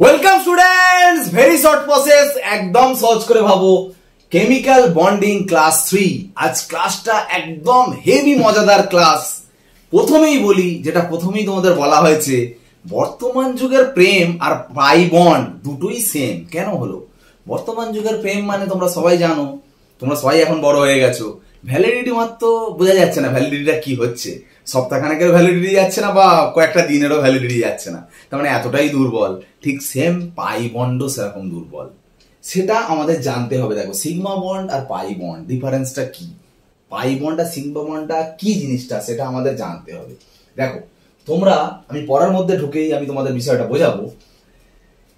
Welcome students, very short process, একদম সহজ করে ভাবো। Chemical bonding class 3। আজ ক্লাসটা একদম হেভি মজাদার ক্লাস। প্রথমেই বলি, যেটা প্রথমেই তোমাদের বলা হয়েছে, বর্তমান যুগের প্রেম আর পাই বন্ড দুটোই সেম কেন হলো? বর্তমান যুগের প্রেম মানে তোমরা সবাই জানো, তোমরা সবাই এখন বড় হয়ে গেছো। ভ্যালিডিটি মাত্র বোঝা যাচ্ছে না ভ্যালিডিটিটা কি হচ্ছে, সপ্তাহখানেকের ভ্যালিডিটি যাচ্ছে না বা কয়েকটা দিনেরও ভ্যালিডিটি যাচ্ছে না, তার মানে এতটাই দুর্বল। ঠিক সেম পাই বন্ডও সেরকম দুর্বল, সেটা আমাদের জানতে হবে। দেখো, সিগমা বন্ড আর পাই বন্ড ডিফারেন্সটা কি, পাই বন্ড আর সিগমা বন্ডটা কি জিনিসটা সেটা আমাদের জানতে হবে। দেখো তোমরা, আমি পড়ার মধ্যে ঢুকেই আমি তোমাদের বিষয়টা বোঝাবো।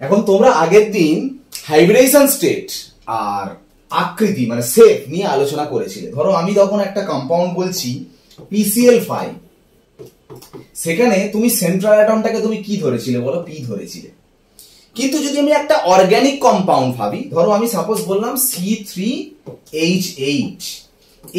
এখন তোমরা আগের দিন হাইব্রিডেশন স্টেট আর আকৃতি মানে শেপ নিয়ে আলোচনা করেছিলে। ধরো আমি তখন একটা কম্পাউন্ড বলছি PCl5, সেখানে তুমি সেন্ট্রাল অ্যাটমটাকে তুমি কি ধরেছিলে বলো? পি ধরেছিলে। কিন্তু যদি আমি একটা অর্গানিক কম্পাউন্ড ভাবি, ধরো আমি সাপোজ বললাম C3H8,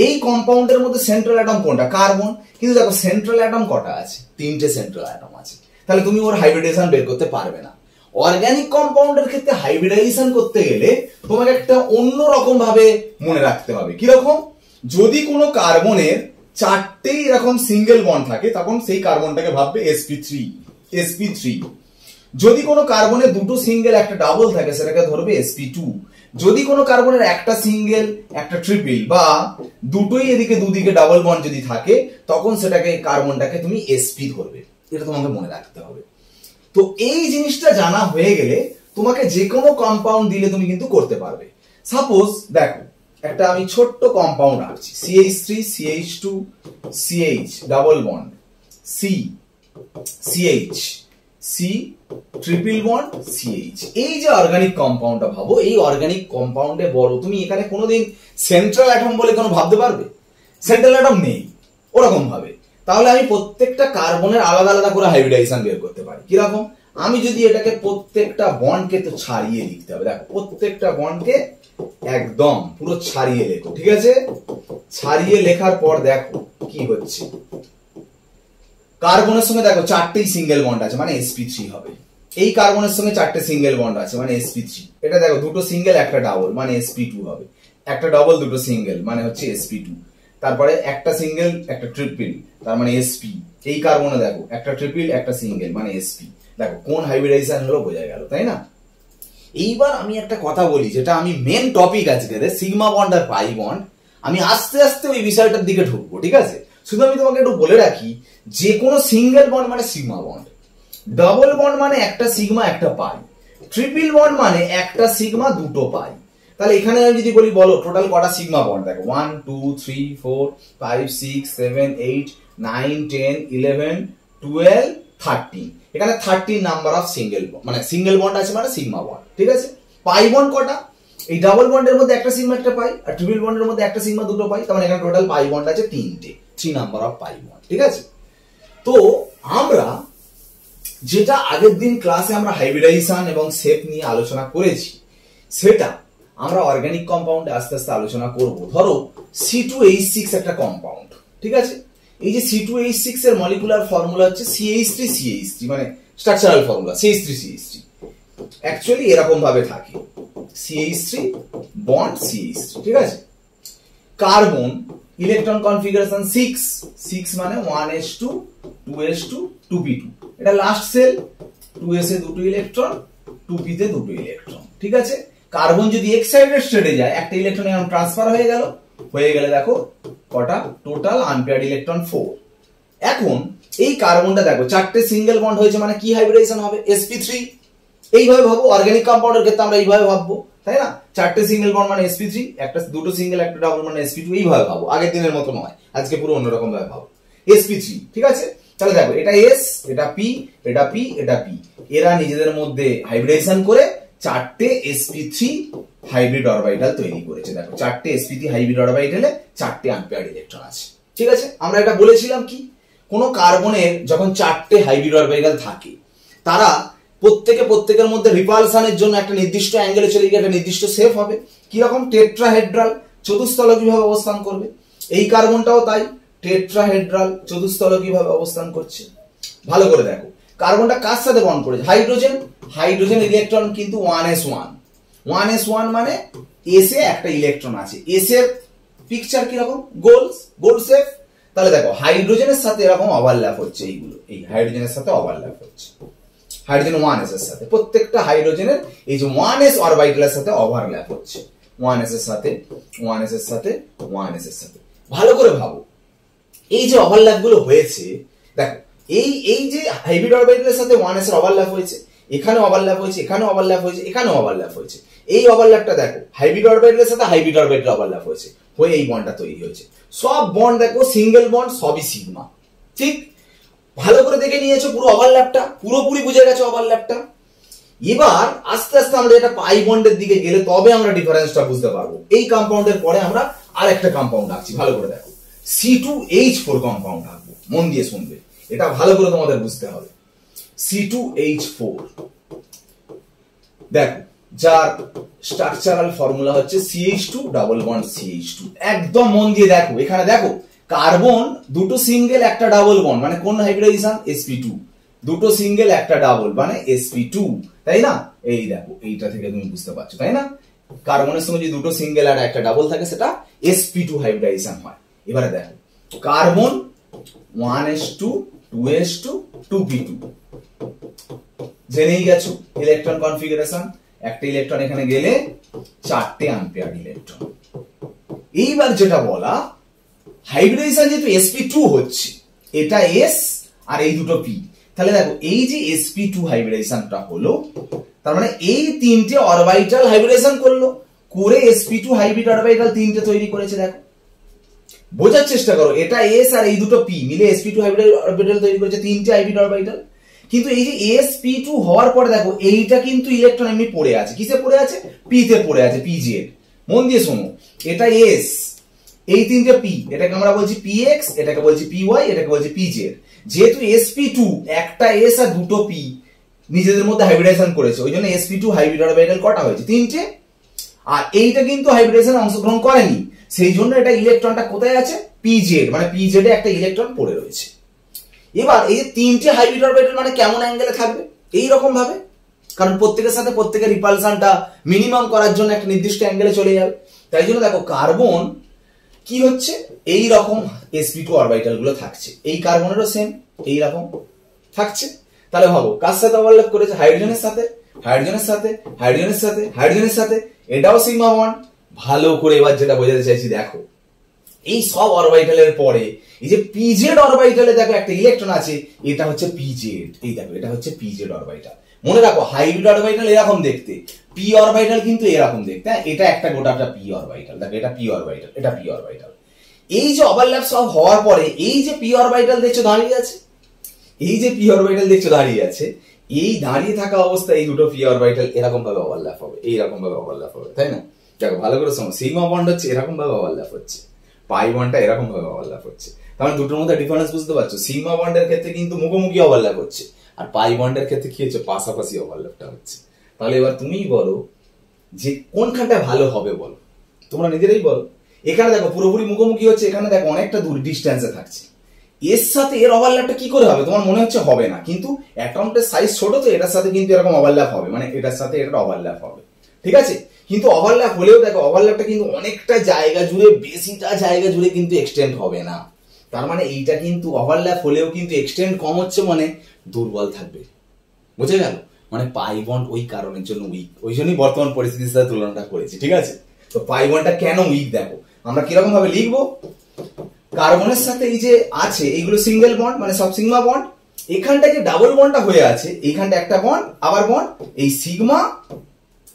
এই কম্পাউন্ডের মধ্যে সেন্ট্রাল অ্যাটম কোনটা? কার্বন। কিন্তু দেখো সেন্ট্রাল অ্যাটম কটা আছে? 3টে সেন্ট্রাল অ্যাটম আছে। তাহলে তুমি ওর হাইব্রিডেশন বের করতে পারবে না। অর্গানিক কম্পাউন্ডের ক্ষেত্রে হাইব্রিডাইজেশন করতে গেলে তোমাকে একটা অন্য রকম ভাবে মনে রাখতে হবে। কিরকম? যদি কোনো কার্বনের 4টেই এরকম সিঙ্গেল বন্ড থাকে, তখন সেই কার্বনটাকে ভাববে sp3। যদি কোনো কার্বনের 2টো সিঙ্গেল একটা ডাবল থাকে, সেটাকে ধরবে sp2। যদি কোনো কার্বনের একটা সিঙ্গেল একটা ট্রিপল বা দুটোই এদিকে দুদিকে ডাবল বন্ড যদি থাকে, তখন সেটাকে কার্বনটাকে তুমি sp ধরবে। এটা তোমাকে মনে রাখতে হবে। তো এই জিনিসটা জানা হয়ে গেলে তোমাকে যে কোনো কম্পাউন্ড দিলে তুমি কিন্তু করতে পারবে। সাপোজ দেখো, একটা আমি ছোট্ট কম্পাউন্ড আঁকছি, CH3 CH2 CH double bond, C CH C triple bond CH। এই যে অর্গানিক কম্পাউন্ডটা ভাবো, এই অর্গানিক কম্পাউন্ডে বড় তুমি এখানে কোনোদিন সেন্ট্রাল অ্যাটম বলে কোনো ভাবতে পারবে? সেন্ট্রাল অ্যাটম নেই ওরকম ভাবে। তাহলে আমি প্রত্যেকটা কার্বনের আলাদা আলাদা করে হাইব্রিডাইজেশন বের করতে পারি। কিরকম? আমি যদি এটাকে প্রত্যেকটা বন্ডকে তো ছাড়িয়ে লিখতে হবে। দেখো প্রত্যেকটা বন্ডকে একদম পুরো ছাড়িয়ে লেখো, ঠিক আছে? ছাড়িয়ে লেখার পর দেখো কি হচ্ছে। কার্বনের সঙ্গে দেখো 4টেই সিঙ্গেল বন্ড আছে, মানে sp3 হবে। এই কার্বনের সঙ্গে 4টে সিঙ্গেল বন্ড আছে, মানে sp3। এটা দেখো 2টো সিঙ্গেল একটা ডাবল, মানে sp2 হবে। একটা ডাবল 2টো সিঙ্গেল, মানে হচ্ছে sp2। তারপরে একটা সিঙ্গেল একটা ট্রিপল, তার মানে sp। এই কার্বনে দেখো একটা ট্রিপল একটা সিঙ্গেল, মানে sp। দেখো কোন হাইব্রিডাইজেশন হলো বোঝা গেল, তাই না? এইবার আমি একটা কথা বলি, যেটা আমি মেন টপিক আজকে, সিগমা বন্ড আর পাই বন্ড। আমি আস্তে আস্তে ওই বিষয়টার দিকে ঢুকবো, ঠিক আছে? শুধু আমি তোমাকে একটু বলে রাখি, যে কোনো সিঙ্গেল বন্ড মানে সিগমা বন্ড, ডাবল বন্ড মানে একটা সিগমা একটা পাই, ট্রিপল বন্ড মানে একটা সিগমা দুটো পাই। তাহলে এখানে আমি যদি বলি, বলো টোটাল কটা সিগমা বন্ড? দেখো 1 2 3 4 5 6 7 8 9 10 11 12 13। এখানে 13 নাম্বার অফ সিঙ্গেল বন্ড, মানে সিঙ্গেল বন্ড আছে মানে সিগমা বন্ড, ঠিক আছে? পাই বন্ড কটা? এই ডাবল বন্ডের মধ্যে একটা সিগমা একটা পাই, আর ট্রিপল বন্ডের মধ্যে একটা সিগমা দুটো পাই, তার মানে এখানে টোটাল পাই বন্ড আছে 3টে, 3 নাম্বার অফ পাই বন্ড, ঠিক আছে? তো আমরা যেটা আগের দিন ক্লাসে আমরা হাইব্রিডাইজেশন এবং শেপ নিয়ে আলোচনা করেছি, সেটা আমরা অর্গানিক কম্পাউন্ডে আস্তে আস্তে আলোচনা করব। ধরো C2H6 একটা কম্পাউন্ড, ঠিক আছে? এই যে C2H6 এর মলিকুলার ফর্মুলা হচ্ছে CH3CH3, মানে স্ট্রাকচারাল ফর্মুলা CH3CH3। অ্যাকচুয়ালি এরকম ভাবে থাকে, CH3 বন্ড CH3, ঠিক আছে? কার্বন ইলেকট্রন কনফিগারেশন 6 মানে 1s2 2s2 2p2। এটা লাস্ট সেল, 2s এ দুটো ইলেকট্রন, 2p তে দুটো ইলেকট্রন, ঠিক আছে? কার্বন যদি এক্সাইটেড স্টেটে যায়, একটা ইলেকট্রন এখন ট্রান্সফার হয়ে গেলে দেখো কটা টোটাল আনপেয়ার্ড ইলেকট্রন 4। এখন এই কার্বনটা দেখো 4টে সিঙ্গেল বন্ড হয়েছে, মানে কি হাইব্রিডাইজেশন হবে? sp3। এইভাবে ভাবো, অর্গানিক কম্পাউন্ডের ক্ষেত্রে আমরা এইভাবে ভাববো, তাই না? 4টে সিঙ্গেল বন্ড মানে sp3, একটা দুটো সিঙ্গেল একটা ডাবল মানে sp2। এইভাবে ভাবো, আগের দিনের মতো নয়, আজকে পুরো অন্যরকম ভাবে ভাবো। sp3, ঠিক আছে? তাহলে দেখো এটা s, এটা p, এটা p, এটা p, এরা নিজেদের মধ্যে হাইব্রিডাইজেশন করে 4টে sp3 হাইব্রিড অরবিটাল তৈরি করেছে। দেখো 4টে sp3 হাইব্রিড অরবিটালে 4টে আনপেয়ার্ড ইলেকট্রন আছে, ঠিক আছে? আমরা এটা বলেছিলাম কি, কোন কার্বনের যখন 4টে হাইব্রিড অরবিটাল থাকে, তারা প্রত্যেকের মধ্যে রিপালশনের জন্য একটা নির্দিষ্ট অ্যাঙ্গেলে চলে গিয়ে একটা নির্দিষ্ট শেপ হবে। কিরকম? টেট্রাহেড্রাল, চতুস্থলকীভাবে অবস্থান করবে। এই কার্বনটাও তাই, টেট্রাহেড্রাল, চতুস্থলকীভাবে অবস্থান করছে। ভালো করে দেখো, কার্বনটা কার সাথে বন্ড করেছে? হাইড্রোজেন। হাইড্রোজেন ইলেকট্রন কিন্তু 1s1, 1s1 মানে এস এ একটা ইলেকট্রন আছে, এস এর পিকচার কিরকম, গোল শেপ। তাহলে দেখো হাইড্রোজেনের সাথে এরকম ওভারল্যাপ হচ্ছে, এইগুলো এই হাইড্রোজেনের সাথে ওভারল্যাপ হচ্ছে, হাইড্রোজেন 1s এর সাথে, প্রত্যেকটা হাইড্রোজেনের এই যে 1s অরবিটালের সাথে ওভারল্যাপ হচ্ছে, 1s এর সাথে 1s এর সাথে 1s এর সাথে। ভালো করে ভাবো, এই যে ওভারল্যাপ গুলো হয়েছে, দেখো এই যে হাইব্রিড অরবিটালের সাথে 1s এর ওভারল্যাপ হয়েছে, এখানে ওভারল্যাপ হয়েছে, এখানে ওভারল্যাপ হয়েছে, এখানে ওভারল্যাপ হয়েছে। এই ওভারল্যাপটা দেখো হাইব্রিড অরবিটালের সাথে হাইব্রিড অরবিটাল ওভারল্যাপ হয়েছে, হয়ে এই বন্ডটা তৈরি হয়েছে। সব বন্ড দেখো সিঙ্গেল বন্ড, সবই সিগমা। ঠিক, ভালো করে দেখে নিয়েছো পুরো ওভারল্যাপটা, পুরোপুরি বুঝে গেছো ওভারল্যাপটা। এবার আস্তে আস্তে আমরা এটা পাই বন্ডের দিকে গেলে তবে আমরা ডিফারেন্সটা বুঝতে পারবো। এই কম্পাউন্ডের পরে আমরা আর একটা কম্পাউন্ড আঁকছি, ভালো করে দেখো, C2H4 কম্পাউন্ড আঁকবো, মন দিয়ে শুনবে, এটা ভালো করে তোমাদের বুঝতে হবে। C2H4 দেখো, যার স্ট্রাকচারাল ফর্মুলা হচ্ছে CH2 ডাবল বন্ড CH2। একদম মন দিয়ে দেখো, এখানে দেখো কার্বন দুটো সিঙ্গেল একটা ডাবল বন্ড, মানে কোন হাইব্রিডাইজেশন, sp2, দুটো সিঙ্গেল একটা ডাবল মানে sp2, তাই না? এই দেখো এইটা থেকে তুমি বুঝতে পারছো, তাই না? কার্বনের সঙ্গে যদি দুটো সিঙ্গেল আর একটা ডাবল থাকে সেটা sp2 হাইব্রিডাইজেশন হয়। এবারে দেখো কার্বন 1s2 2s2 2p2, জেনেই গেছো ইলেকট্রন কনফিগারেশন, একটা ইলেকট্রন এখানে গেলে 4টে আনপেয়ার্ড ইলেকট্রন। এইবার যেটা বলা, হাইব্রিডাইজেশন যেহেতু sp2 হচ্ছে, এটা s আর এই দুটো p, তাহলে দেখো এই যে sp2 হাইব্রিডাইজেশনটা হলো, তার মানে এই তিনটে অরবিটাল হাইব্রিডাইজেশন করলো, করে sp2 হাইব্রিড অরবিটাল তিনটে তৈরি করেছে। দেখো বোঝার চেষ্টা করো, এটা s আর এই দুটো p মিলে sp2 হাইব্রিড অরবিটাল তৈরি করেছে, তিনটে হাইব্রিড অরবিটাল। কিন্তু এই যে sp2 হওয়ার পরে দেখো এইটা কিন্তু ইলেকট্রন এমনি পড়ে আছে, কিসে পড়ে আছে, p তে পড়ে আছে, pz। মন দিয়ে শোনো, এটা s, এই তিনটে p, এটাকে আমরা বলছি px, এটাকে বলছি py, এটাকে বলছি pz। যেহেতু sp2 একটা s আর দুটো p নিজেদের মধ্যে হাইব্রিডাইজেশন করেছে, ওই জন্য sp2 হাইব্রিড অরবিটাল কটা হয়েছে, তিনটে। আর এইটা কিন্তু হাইব্রিডাইজেশনে অংশগ্রহণ করেনি, সেই জন্য এটা ইলেকট্রনটা কোথায় আছে, pz, মানে pz এ একটা ইলেকট্রন পড়ে রয়েছে। এবার এই যে তিনটে হাইব্রিড অরবিটাল মানে কেমন অ্যাঙ্গেলে থাকবে, এই রকম ভাবে, কারণ প্রত্যেকের সাথে প্রত্যেকের রিপালশনটা মিনিমাম করার জন্য একটা নির্দিষ্ট অ্যাঙ্গেলে চলে যাবে। তাই জন্য দেখো কার্বন কি হচ্ছে, এই রকম sp2 অরবিটাল গুলো থাকছে, এই কার্বনেরও সেম এই রকম থাকছে। তাহলে ভাবো কার সাথে ওভারল্যাপ করেছে, হাইড্রোজেনের সাথে, হাইড্রোজেনের সাথে, হাইড্রোজেনের সাথে, হাইড্রোজেনের সাথে, এটাও সিগমা বন্ড। ভালো করে এবার যেটা বোঝাতে চাইছি দেখো, এই সব অরবিটালের পরে এই যে pz অরবিটালে দেখো একটা ইলেকট্রন আছে, এটা হচ্ছে pz, এই দেখো এটা হচ্ছে pz অরবিটাল। মনে রাখো হাইব্রিড অরবিটাল এরকম দেখতে, p অরবিটাল কিন্তু এরকম দেখতে, এটা একটা গোটাটা p অরবিটাল, দেখো এটা p অরবিটাল, এটা p অরবিটাল। এই যে ওভারল্যাপ সব হওয়ার পরে এই যে p অরবিটাল দেখছো দাঁড়িয়ে আছে, এই যে p অরবিটাল দেখছো দাঁড়িয়ে আছে, এই দাঁড়িয়ে থাকা অবস্থায় এই দুটো p অরবিটাল এরকম ভাবে ওভারল্যাপ হবে, এইরকম ভাবে ওভারল্যাপ হবে, তাই না? দেখো ভালো করে শোনো, সিগমা বন্ড হচ্ছে এরকম ভাবে ওভারল্যাপ হচ্ছে, পাই বন্ডটা এরকম ভাবে ওভারল্যাপ হচ্ছে। তাহলে দুটোর মধ্যে ডিফারেন্স বুঝতে পারছো, সিগমা বন্ডের ক্ষেত্রে কিন্তু মুখোমুখি ওভারল্যাপ হচ্ছে, আর পাই বন্ডের ক্ষেত্রে কি হচ্ছে, পাশাপাশি ওভারল্যাপটা হচ্ছে। তাহলে এবার তুমিই বলো যে কোনখানটা ভালো হবে, বলো তোমরা নিজেরাই বলো। এখানে দেখো পুরোপুরি মুখোমুখি হচ্ছে, এখানে দেখো অনেকটা দূর ডিস্টেন্সে থাকছে, এর সাথে এর ওভারল্যাপটা কি করে হবে তোমার মনে হচ্ছে হবে না, কিন্তু অ্যাটমটার সাইজ ছোট তো এটার সাথে কিন্তু এরকম ওভারল্যাপ হবে, মানে এটার সাথে এটা ওভারল্যাপ হবে, ঠিক আছে? কিন্তু ওভারল্যাপ হলেও দেখো ওভারল্যাপটা কিন্তু অনেকটা জায়গা জুড়ে, বেশিটা জায়গা জুড়ে কিন্তু এক্সটেন্ড হবে না। তার মানে এইটা কিন্তু ওভারল্যাপ হলেও কিন্তু এক্সটেন্ড কম হচ্ছে, মানে দুর্বল থাকবে, বুঝে গেল? মানে পাই বন্ড ওই কারণের জন্য উইক, ওই জন্যই বর্তমান পরিস্থিতির সাথে তুলনাটা করেছি, ঠিক আছে? তো পাই বন্ডটা কেন উইক দেখো, আমরা কিরকম ভাবে লিখবো, কার্বনের সাথে এই যে আছে এইগুলো সিঙ্গেল বন্ড, মানে সব সিগমা বন্ড, এখানটা যে ডাবল বন্ডটা হয়ে আছে, এইখানটা একটা বন্ড আবার বন্ড, এই সিগমা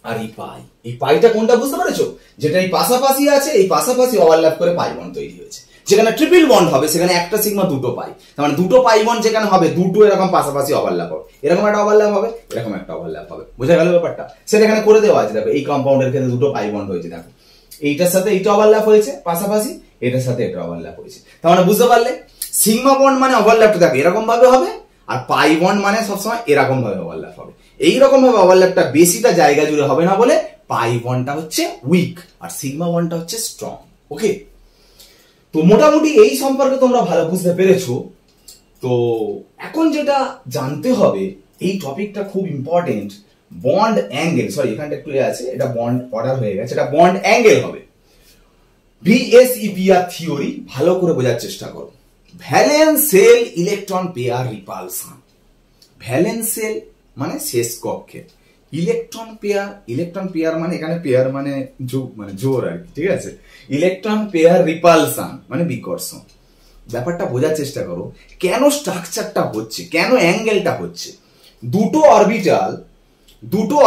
আর এই পাই, এই পাইটা কোনটা বুঝতে পেরেছো, যেটা এই পাশাপাশি আছে, এই পাশাপাশি ওভারল্যাপ করে পাই বন্ড তৈরি হয়েছে। যেখানে ট্রিপল বন্ড হবে সেখানে একটা সিগমা দুটো পাই, তার মানে দুটো পাই বন্ড যেখানে হবে দুটো এরকম পাশাপাশি ওভারল্যাপ হবে, এরকম একটা ওভারল্যাপ হবে, এরকম একটা ওভারল্যাপ হবে, বুঝা গেল ব্যাপারটা? সেটা এখানে করে দেওয়া আছে, দেখো এই কম্পাউন্ডের ক্ষেত্রে দুটো পাই বন্ড হয়েছে, দেখো এইটার সাথে এইটা ওভারল্যাপ হয়েছে পাশাপাশি, এটার সাথে এটা ওভারল্যাপ হয়েছে। তার মানে বুঝতে পারলে সিগমা বন্ড মানে ওভারল্যাপটা দেখো এরকম ভাবে হবে, আর পাই বন্ড মানে সবসময় এরকম ভাবে ওভারল্যাপ হবে। এইরকম ভাবে ওভারল্যাপটা বেশিটা জায়গা জুড়ে হবে না বলে পাই বন্ডটা হচ্ছে উইক আর সিগমা বন্ডটা হচ্ছে স্ট্রং। ওকে, তো মোটামুটি এই সম্পর্কে তোমরা ভালো বুঝতে পেরেছো। তো এখন যেটা জানতে হবে এই টপিকটা খুব ইম্পর্টেন্ট। বন্ড অ্যাঙ্গেল, সরি এখানটা একটু আছে, এটা বন্ড অর্ডার হয়ে গেছে, এটা বন্ড অ্যাঙ্গেল হবে। VSEPR থিওরি ভালো করে বোঝার চেষ্টা করো। Valence shell electron pair repulsion. Valence shell মানে শেষ কক্ষে, ইলেকট্রন পেয়ার মানে এখানে পেয়ার মানে জোর আর কি, ঠিক আছে। ইলেকট্রন পেয়ার রিপালশন মানে বিকর্ষণ। ব্যাপারটা বোঝার চেষ্টা করো, কেন স্ট্রাকচারটা হচ্ছে, কেন অ্যাঙ্গেলটা হচ্ছে। দুটো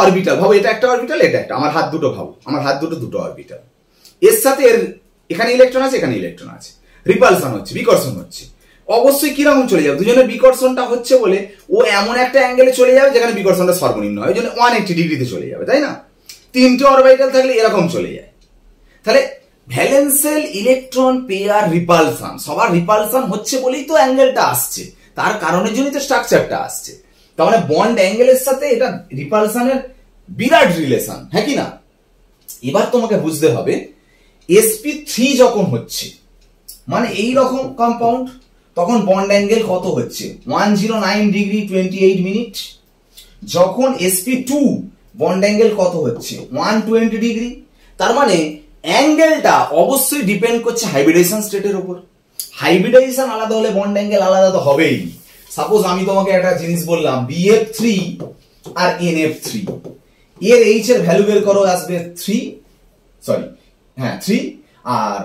অরবিটাল ভাবো, এটা একটা অরবিটাল, এটা একটা, আমার হাত দুটো ভাবো, আমার হাত দুটো অরবিটাল, এর সাথে এর এখানে ইলেকট্রন আছে, এখানে ইলেকট্রন আছে, রিপালশন হচ্ছে, বিকর্ষণ হচ্ছে। অবশ্যই কিরকম চলে যাবে, দুজনের বিকর্ষণটা হচ্ছে বলে ও এমন একটা অ্যাঙ্গেলে চলে যাবে যেখানে বিকর্ষণটা সর্বনিম্ন হয়, ওই জন্য 180 ডিগ্রিতে চলে যাবে, তাই না। তিনটে অরবিটাল থাকলে এরকম চলে যায়। তাহলে ভ্যালেন্সেল ইলেকট্রন পেয়ার রিপালশন, সবার রিপালশন হচ্ছে বলেই তো অ্যাঙ্গেলটা আসছে, তার কারণের জন্যই তো স্ট্রাকচারটা আসছে। তার মানে বন্ড অ্যাঙ্গেলের সাথে এটা রিপালশনের বিরাট রিলেশন, হ্যাঁ কি না। এবার তোমাকে বুঝতে হবে sp3 যখন হচ্ছে, মানে এই রকম কম্পাউন্ড, তখন বন্ড অ্যাঙ্গেল কত হচ্ছে, 109 ডিগ্রি 28 মিনিট। যখন sp2 বন্ড অ্যাঙ্গেল কত হচ্ছে, 120 ডিগ্রি। তার মানে অ্যাঙ্গেলটা অবশ্যই ডিপেন্ড করছে হাইব্রিডেশন স্টেটের উপর। হাইব্রিডেশন আলাদা হলে বন্ড অ্যাঙ্গেল আলাদা তো হবেই। সাপোজ আমি তোমাকে একটা জিনিস বললাম, BF3 আর NF3, এর H এর ভ্যালু বের করো, আসবে 3, আর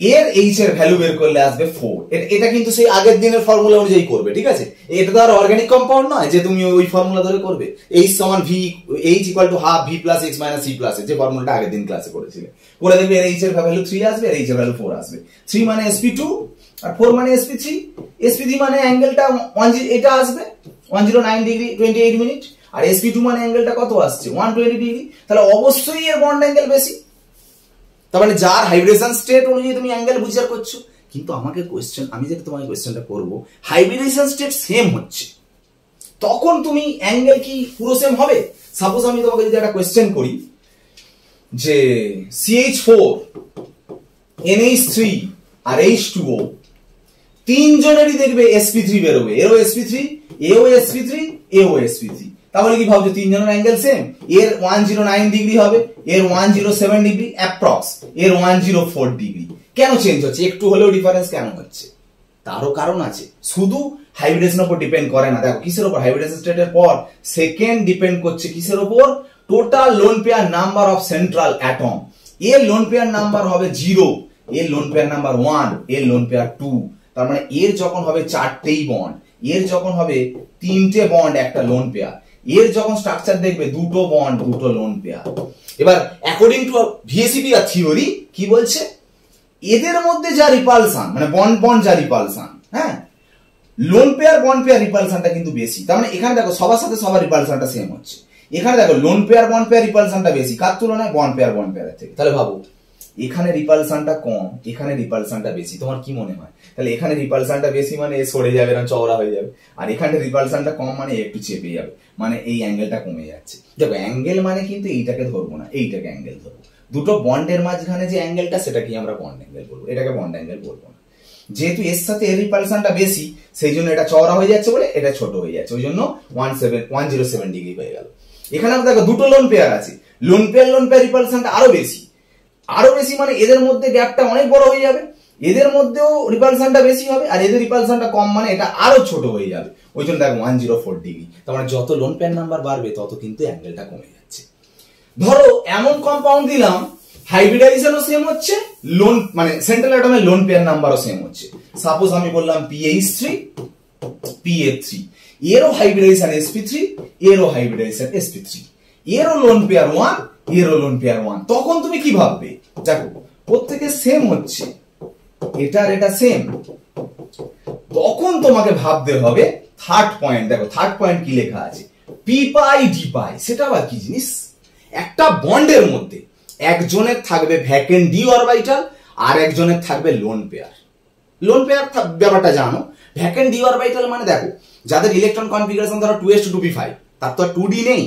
এর H এর ভ্যালু বের করলে আসবে 4। এটা কিন্তু সেই আগের দিনের ফর্মুলা অনুযায়ী করবে, ঠিক আছে। এটা তো আর অর্গানিক কম্পাউন্ড নয় যে তুমি ওই ফর্মুলা ধরে করবে। H সমান V, H equal to half V plus X minus C plus, যে ফর্মুলাটা আগের দিন ক্লাসে করেছিলে, করে দেখবে এর H এর ভ্যালু 3 আসবে, এর H এর ভ্যালু 4 আসবে। 3 মানে sp2 আর 4 মানে sp3। sp3 মানে অ্যাঙ্গেলটা 10, এটা আসবে 109 ডিগ্রি 28 মিনিট, আর sp2 মানে অ্যাঙ্গেলটা কত আসছে, 120 ডিগ্রি। তাহলে অবশ্যই এর বন্ড অ্যাঙ্গেল বেশি। তার মানে যার হাইব্রিডেশন স্টেট অনুযায়ী তুমি অ্যাঙ্গেল বিচার করছো। কিন্তু আমাকে আমি যেটা তোমাকে কোয়েশ্চেনটা করবো, হাইব্রিডেশন স্টেট সেম হচ্ছে, তখন তুমি অ্যাঙ্গেল কি পুরো সেম হবে। সাপোজ আমি তোমাকে যদি একটা কোয়েশ্চেন করি যে CH4 NH3 আর H2O তিনজনেরই দেখবে sp3 বেরোবে, এরও sp3, এও sp3, এও sp3। তাহলে কি ভাবছো তিনজনের অ্যাঙ্গেল সেম? এর 109 ডিগ্রি হবে, এর 107 ডিগ্রি অ্যাপ্রক্স, এর 104 ডিগ্রি। কেন চেঞ্জ হচ্ছে, একটু হলেও ডিফারেন্স কেন হচ্ছে? তারও কারণ আছে, শুধু হাইব্রিডেশনের উপর ডিপেন্ড করে না। দেখো কিসের উপর, হাইব্রিডেশন স্টেটের পর সেকেন্ড ডিপেন্ড করছে কিসের উপর, total lone pair number of central atom. এর লোন পেয়ার নাম্বার হবে 0, এর লোন পেয়ার নাম্বার 1, এর লোন পেয়ার 2। তার মানে এর যখন হবে 4টেই বন্ড, এর যখন হবে 3টে বন্ড একটা লোন পেয়ার, এর যখন স্ট্রাকচার দেখবে 2টো বন্ড 2টো লোন পেয়ার। এবার অ্যাকর্ডিং টু VSEPR থিওরি কি বলছে, এদের মধ্যে যা রিপালশন, মানে বন্ড যা রিপালশন, হ্যাঁ, লোন পেয়ার বন্ড পেয়ার রিপালশনটা কিন্তু বেশি। তার মানে এখানে দেখো সবার সাথে সবার রিপালশনটা সেম হচ্ছে, এখানে দেখো লোন পেয়ার বন্ড পেয়ার রিপালশনটা বেশি, কার তুলনায়, বন্ড পেয়ারের থেকে। তাহলে ভাবো এখানে রিপালশনটা কম, এখানে রিপালশনটা বেশি, তোমার কি মনে হয়? তাহলে এখানে রিপালশনটা বেশি মানে এ সরে যাবে, এরকম চওড়া হয়ে যাবে, আর এখানে রিপালশনটা কম মানে একটু চেপে যাবে, মানে এই অ্যাঙ্গেলটা কমে যাচ্ছে। দেখো অ্যাঙ্গেল মানে কিন্তু এইটাকে ধরবো না, এইটাকে অ্যাঙ্গেল ধরবো। দুটো বন্ডের মাঝখানে যে অ্যাঙ্গেলটা সেটাকে আমরা বন্ড অ্যাঙ্গেল বলবো, এটাকে বন্ড অ্যাঙ্গেল বলবো না। যেহেতু এর সাথে এর রিপালশনটা বেশি, সেই জন্য এটা চওড়া হয়ে যাচ্ছে বলে এটা ছোট হয়ে যাচ্ছে, ওই জন্য 107 ডিগ্রি হয়ে গেল। এখানে আমরা দেখো দুটো লোন পেয়ার আছে, লোন পেয়ার রিপালশনটা আরো বেশি মানে এদের মধ্যে গ্যাপটা অনেক বড় হয়ে যাবে, এদের মধ্যেও রিপালশনটা বেশি হবে, আর এদের রিপালশনটা কম মানে এটা আরো ছোট হয়ে যাবে, ওই জন্য দেখো 104 ডিগ্রি। তার মানে যত লোন পেয়ার নাম্বার বাড়বে তত কিন্তু অ্যাঙ্গেলটা কমে যাচ্ছে। ধরো এমন কম্পাউন্ড দিলাম, হাইব্রিডাইজেশনও সেম হচ্ছে, লোন মানে সেন্ট্রাল অ্যাটমের লোন পেয়ার নাম্বারও সেম হচ্ছে। সাপোজ আমি বললাম PH3 PF3, এরও হাইব্রিডাইজেশন sp3, এরও হাইব্রিডাইজেশন sp3, এরও লোন পেয়ার 1, এরও লোন পেয়ার 1। তখন তুমি কি ভাববে, দেখো প্রত্যেকে সেম হচ্ছে, এটা সেম, তখন তোমাকে ভাবতে হবে থার্ড পয়েন্ট। দেখো থার্ড পয়েন্ট কি লেখা আছে, p পাই d পাই। সেটা আবার কি জিনিস? একটা বন্ডের মধ্যে একজনের থাকবে ভ্যাকেন্ট d অরবিটাল, আর একজনের থাকবে লোন পেয়ার। লোন পেয়ার ব্যাপারটা জানো, ভ্যাকেন্ট d অরবিটাল মানে দেখো যাদের ইলেকট্রন কনফিগারেশন ধরো 2s2p5, তার তো আর 2d নেই,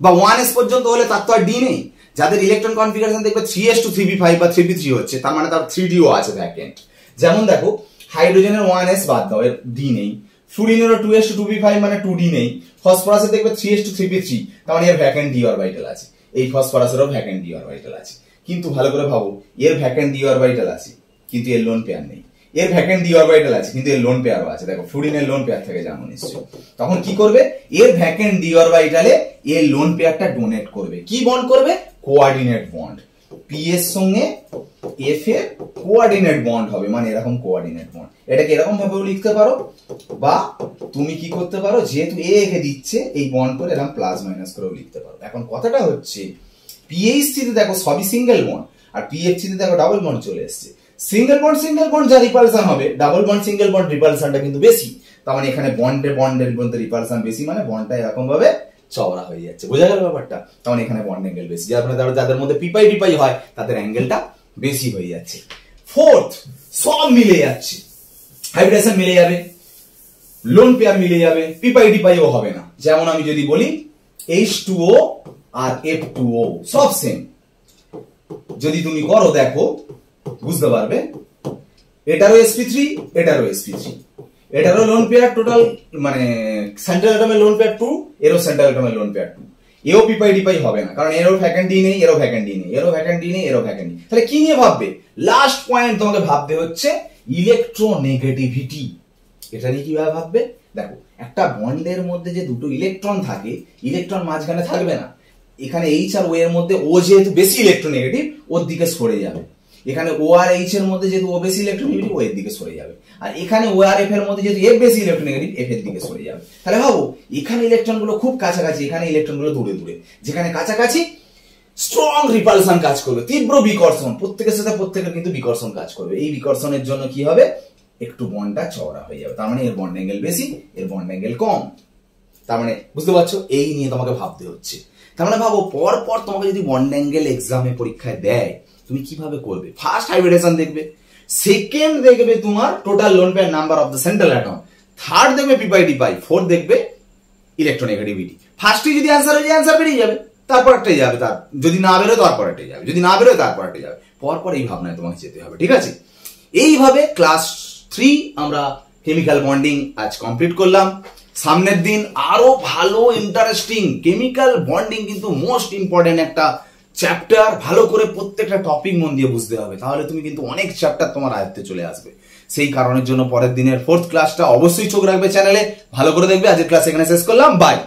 বা 1s পর্যন্ত হলে তার তো আর d নেই। যাদের ইলেকট্রন কনফিগারেশন দেখবে 3s2 3p5 বা 3p3 হচ্ছে, তার মানে তার 3d ও আছে ভ্যাকেন্ট। যেমন দেখো হাইড্রোজেনের 1s বাদ দাও, এর d নেই, ফ্লুরিনেরও 2:2p5 মানে 2d নেই, ফসফরাসে দেখবে 3:3p3, তার মানে এর ভ্যাকেন্ট ডি অরবিটাল আছে। এই ফসফরাসেরও ভ্যাকেন্ট ডি অরবিটাল আছে, কিন্তু ভালো করে ভাবো, এর ভ্যাকেন্ট ডি অরবিটাল আছে কিন্তু এর লোন পেয়ার নেই, এর ভ্যাকেন্ট ডি অরবিটাল আছে কিন্তু এর লোন পেয়ারও আছে। দেখো ফ্লুরিনের লোন পেয়ার থেকে জানো নিশ্চয়ই। তখন কি করবে, এর ভ্যাকেন্ট ডি অরবিটালে এর লোন পেয়ারটা ডোনেট করবে। কি বন্ড করবে? Coordinate bond. পি এর সঙ্গে এফ এর কোঅর্ডিনেট বন্ড হবে, মানে এরকম কোঅর্ডিনেট বন্ড। এটাকে এরকম ভাবেও লিখতে পারো, বা তুমি কি করতে পারো, যেহেতু এ কে দিচ্ছে এই বন্ড করে এরকম প্লাস মাইনাস করেও লিখতে পারো। এখন কথাটা হচ্ছে পিএইচসি তে দেখো সবই সিঙ্গেল বন্ড, আর পিএইচসি তে দেখো ডাবল বন্ড চলে এসেছে। সিঙ্গেল বন্ড যা রিপালশন হবে, ডাবল বন্ড সিঙ্গেল বন্ড রিপালশনটা কিন্তু বেশি। তার মানে এখানে বন্ডের মধ্যে রিপালশন বেশি, মানে বন্ডটা এরকম ভাবে চওড়া হয়ে যাচ্ছে। বোঝা গেল ব্যাপারটা? তখন এখানে বন্ড অ্যাঙ্গেল বেশি, যাদের মধ্যে পিপাই ডিপাই হয় তাদের অ্যাঙ্গেলটা বেশি হয়ে যাচ্ছে। ফোর্থ, সব মিলে যাচ্ছে, হাইব্রিডেশন মিলে যাবে, লোন পেয়ার মিলে যাবে, পিপাই ডিপাইও হবে না। যেমন আমি যদি বলি H2O আর F2O সব সেম, যদি তুমি করো দেখো বুঝতে পারবে। এটারও sp3, এটারও sp3, এটারও লোন পেয়ার টোটাল মানে সেন্ট্রাল অ্যাটমের লোন পেয়ার 2, এরও সেন্ট্রাল অ্যাটমের লোন পেয়ার 2। এও পিপাই ডিপাই হবে না, কারণ এরও ভ্যাকেন্ট নেই, এরও ভ্যাকেন্ট নেই, এরও ভ্যাকেন্ট নেই, এরও ভ্যাকেন্ট নেই। তাহলে কি নিয়ে ভাববে? লাস্ট পয়েন্ট তোমাকে ভাবতে হচ্ছে ইলেকট্রোনেগেটিভিটি। এটা নিয়ে কিভাবে ভাববে? দেখো, একটা বন্ডের মধ্যে যে দুটো ইলেকট্রন থাকে, ইলেকট্রন মাঝখানে থাকবে না। এখানে এইচ আর ও এর মধ্যে ও যেহেতু বেশি ইলেকট্রোনেগেটিভ, ওর দিকে সরে যাবে। এখানে ও আর এইচ এর মধ্যে যেহেতু ও বেশি ইলেকট্রোনেগেটিভ, ও এর দিকে সরে যাবে। আর এখানে ও আর এফ এর মধ্যে যেহেতু এফ বেশি ইলেকট্রোনেগেটিভ, এফ এর দিকে সরে যাবে। তাহলে ভাবো, এখানে ইলেকট্রন গুলো খুব কাছাকাছি, এখানে ইলেকট্রন গুলো দূরে দূরে। যেখানে কাছাকাছি স্ট্রং রিপালশন কাজ করবে, তীব্র বিকর্ষণ, প্রত্যেকের সাথে প্রত্যেকের কিন্তু বিকর্ষণ কাজ করবে। এই বিকর্ষণের জন্য কি হবে? একটু বন্ডটা চওড়া হয়ে যাবে। তার মানে এর বন্ড অ্যাঙ্গেল বেশি, এর বন্ড অ্যাঙ্গেল কম। তার মানে বুঝতে পারছো, এই নিয়ে তোমাকে ভাবতে হচ্ছে। তার মানে ভাবো, পর পর তোমাকে যদি বন্ড অ্যাঙ্গেল এক্সামে পরীক্ষায় দেয়, তুমি কিভাবে করবে? ফার্স্ট হাইব্রিডেশন দেখবে, সেকেন্ড দেখবে তোমার total lone pair number of the central atom, third দেখবে পিপাই ডিপাই, ফোর্থ দেখবে ইলেকট্রোনেগেটিভিটি। ফার্স্টে যদি অ্যান্সার হয়ে যায়, অ্যান্সার বেরিয়ে যাবে, তারপর একটাই যাবে, তার যদি না বেরোয় তারপর একটাই যাবে, যদি না বেরোয় তারপর একটাই যাবে। পরপর এই ভাবনায় তোমাকে যেতে হবে, ঠিক আছে? এইভাবে ক্লাস 3 আমরা কেমিক্যাল বন্ডিং আজ কমপ্লিট করলাম। সামনের দিন আরো ভালো ইন্টারেস্টিং কেমিক্যাল বন্ডিং, কিন্তু মোস্ট ইম্পর্টেন্ট একটা চ্যাপ্টার। ভালো করে প্রত্যেকটা টপিক মন দিয়ে বুঝতে হবে, তাহলে তুমি কিন্তু অনেক চ্যাপ্টার তোমার আয়ত্তে চলে আসবে। সেই কারণের জন্য পরের দিনের 4th ক্লাসটা অবশ্যই চোখ রাখবে চ্যানেলে, ভালো করে দেখবে। আজকের ক্লাস এখানে শেষ করলাম, বাই।